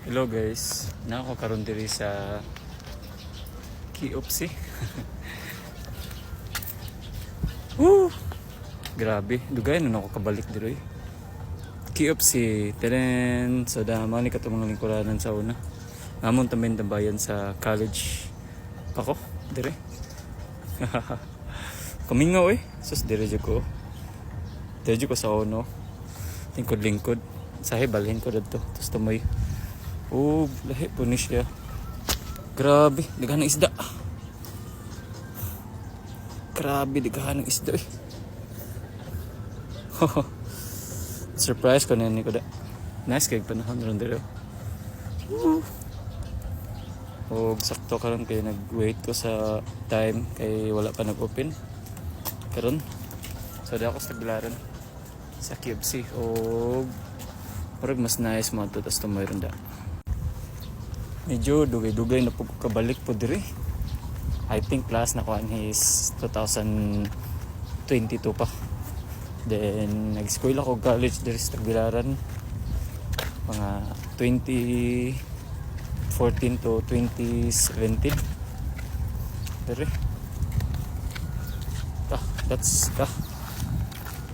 Hello guys, na ako karon diri sa KFC. Woo! Grabe, dugay na ako kabalik diri. KFC, teren so dama ni katong mga lingkuranan sa una. Amon tamen tambayan sa college ako diri. Kumingaw sus diri jud ko. Diri jud ko sa uno. Lingkod-lingkod. Sahe balhin ko dito. Tapos tumoy. Oh, lahi po ni siya. Grabe, daghan ng isda. Grabe, daghan ng isda. Surprise ko na ni ko da. Nice kay panahon ron dito. Oh, sakto karon kay nag-wait ko sa time kay wala pa nag-open. Karon. So di ako sa taglaran sa KFC. Oh, parang mas nice mo to tas tumoy ron da. Medyo dugay-dugay na po kabalik po diri. I think last na kuan is 2022 pa. Then nag-school ako college diri sa Tagbilaran. Mga 2014 to 2017. Diri. That's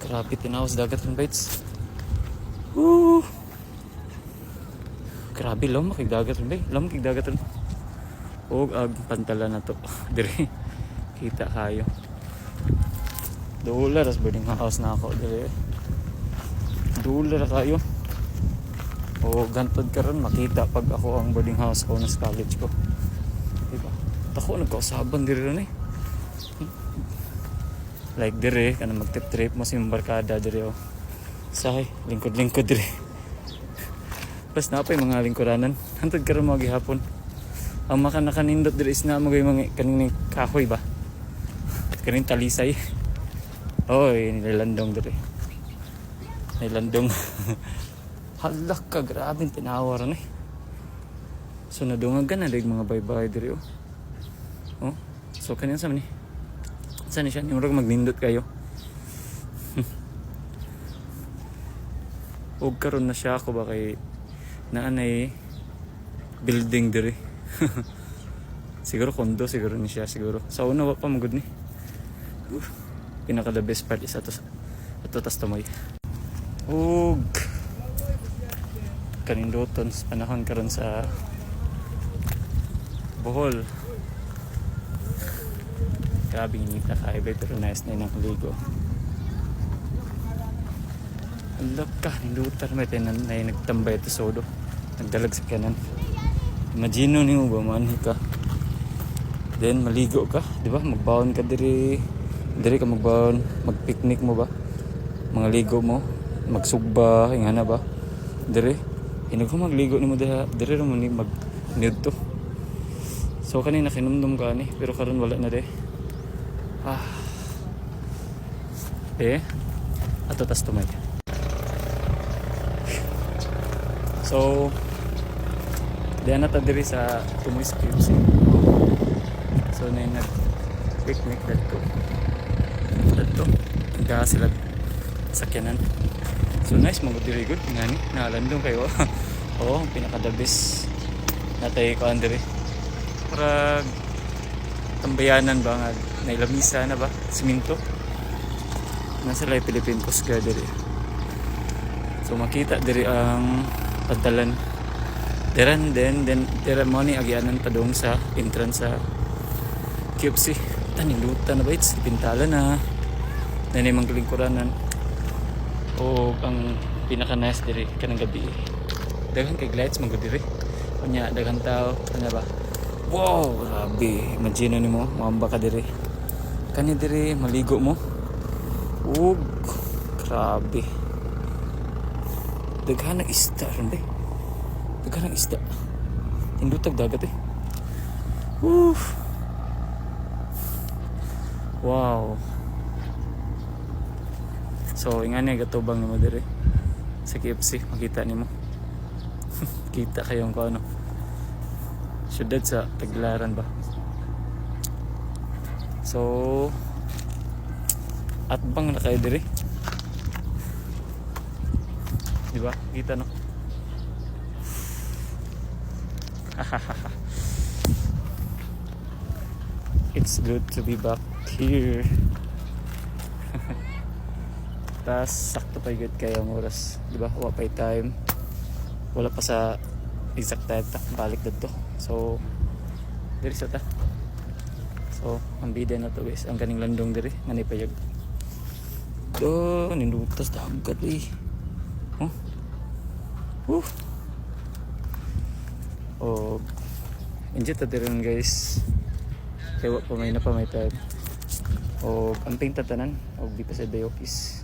grabe tinawas dagat ng bites. Woo! Grabe, lamang kay dagat rin ba? Lamang kay dagat rin. O, pantala na to. Dire, kita kayo. $2 boarding house na ako. Dire. $2 kayo. O, gantod ka rin. Makita pag ako ang boarding house ko na sa college ko. Diba? Ako, nagkausaban dire rin eh. Like dire, kana mag-trip mo sa yung barkada dire o. Sahay, lingkod-lingkod dire. Pas na pa yung mga lingkuranan. Hantod ka rin mga gihapon. Ang makanindot dito is na mga kaning kahoy ba? Kaning talisay. Oy, nilandong dito. Nilandong. Halak ka, grabe tinawaran eh. So nadungagan na mga baybay dito. Oh, so kanina sa man eh. Saan siya? Yung magnindot kayo. Huwag karon na siya ako ba kay naanay building diri. Siguro kondo siguro ni siya siguro. Sa una wa pa magud ni. Pinaka the best part is ato tas tumoy. Ug kanindoton sa panahon karon sa Bohol. Grabe init na kaiba pero nice na yung ligo. Alak ka, nindutar may tenan na nagtambay ito sodo. Nagdalag sa kanan. Imagino niyo ba manhi ka. Then maligo ka, di ba? Magbaon ka diri. Diri ka magbaon, magpiknik mo ba? Mga ligo mo, magsugba, ingana ba? Diri. Inog ko magligo nimo diri ra mo ni mag nude to. So kanina kinumdum ka ni, pero karon wala na de. Ato tas tumay. So, diyan na ta diri sa Tumoy KFC. So, na nag-picnic dito. Hanggang sila sakyanan. So, nice mga diri good. Ngani, nalandong kayo. Oo, pinaka-the best natay ko diri. Para tambayanan ba nga, nailamisa na ba? Siminto. Nasa Lai Philippine Coast Guard diri. So, makita diri ang pagdalan deran then dera mo ni agianan pa dong sa entrance sa KFC. Tanindutan na ba it's pintala na nanay mga lingkuranan o ang pinaka nice diri kanang gabi daghan kay lights mga diri unya daghan tao ano ba. Wow, grabe, imagine nimo maamba ka diri kani diri maligo mo. Grabe, daghan ng isda ron day. Daghan ng isda. Indutag dagat eh. Woof. Wow. So, ingani gatubang nimo dire sa KFC, makita nimo. Kita kayong ko ano. Syudad sa Tagbilaran ba. So, at bang na kayo dire. Diba? Kita no? It's good to be back here. Tas sakto pa good kayo ang oras, di ba? Wala pa yung time. Wala pa sa exact time ta balik dito. So diri sa ta. So ang bida na to guys, ang kaning landong diri manipayag. Do nindutas dagat eh. Oh. Oh. Enjoy ta diri guys. Kaya pa may time. O amping tatanan og di pa sa day office.